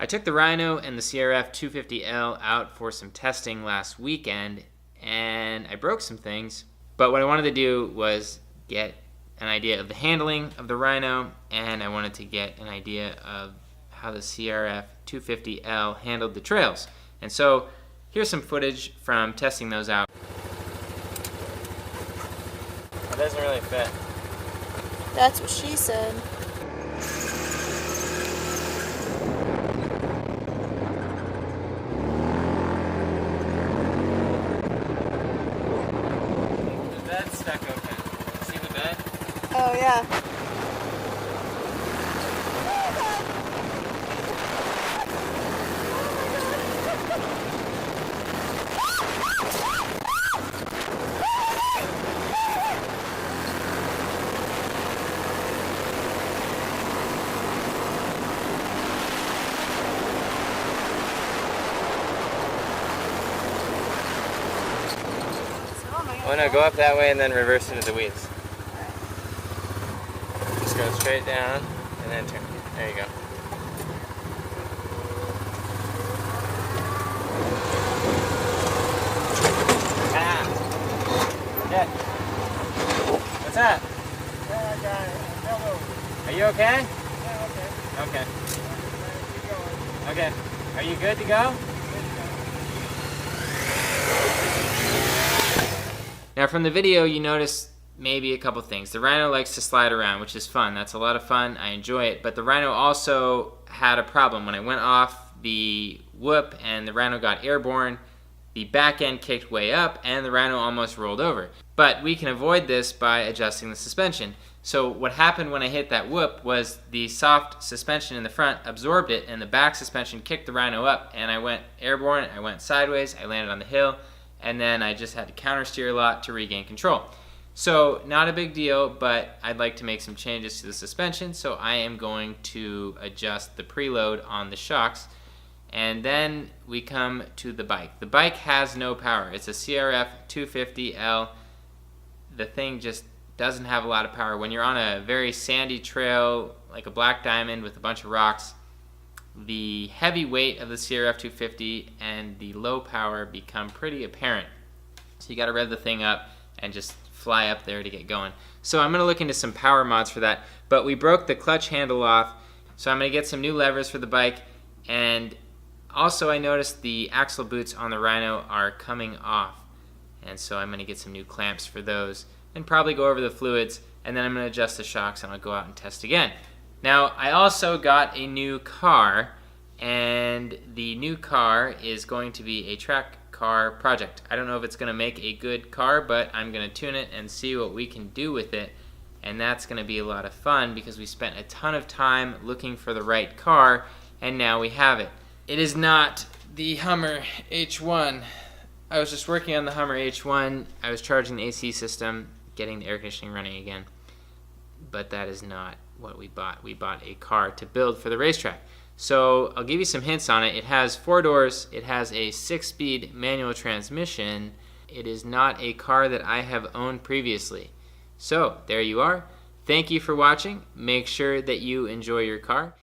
I took the Rhino and the CRF250L out for some testing last weekend, and I broke some things. But what I wanted to do was get an idea of the handling of the Rhino, and I wanted to get an idea of how the CRF250L handled the trails. And so here's some footage from testing those out. It doesn't really fit. That's what she said. The bed's stuck open. See the bed? Oh, yeah. Oh no, go up that way and then reverse into the weeds. Just go straight down and then turn. There you go. Ah! Yeah. What's that? Yeah, I got it. Hello. Are you okay? Yeah, okay. Okay. Keep going. Okay. Are you good to go? Now from the video you notice maybe a couple things. The Rhino likes to slide around, which is fun. That's a lot of fun. I enjoy it. But the Rhino also had a problem. When I went off the whoop and the Rhino got airborne, the back end kicked way up and the Rhino almost rolled over. But we can avoid this by adjusting the suspension. So what happened when I hit that whoop was the soft suspension in the front absorbed it and the back suspension kicked the Rhino up, and I went airborne, I went sideways, I landed on the hill, and then I just had to counter steer a lot to regain control. So not a big deal, but I'd like to make some changes to the suspension, so I am going to adjust the preload on the shocks. And then we come to the bike. The bike has no power. It's a CRF250L. The thing just doesn't have a lot of power. When you're on a very sandy trail, like a black diamond with a bunch of rocks, the heavy weight of the CRF250 and the low power become pretty apparent. So you got to rev the thing up and just fly up there to get going. So I'm going to look into some power mods for that. But we broke the clutch handle off, so I'm going to get some new levers for the bike. And also I noticed the axle boots on the Rhino are coming off. And so I'm going to get some new clamps for those and probably go over the fluids, and then I'm going to adjust the shocks and I'll go out and test again. Now, I also got a new car, and the new car is going to be a track car project. I don't know if it's going to make a good car, but I'm going to tune it and see what we can do with it, and that's going to be a lot of fun because we spent a ton of time looking for the right car, and now we have it. It is not the Hummer H1. I was just working on the Hummer H1. I was charging the AC system, getting the air conditioning running again, but that is not what we bought. We bought a car to build for the racetrack. So I'll give you some hints on it. It has 4 doors. It has a 6-speed manual transmission. It is not a car that I have owned previously. So there you are. Thank you for watching. Make sure that you enjoy your car.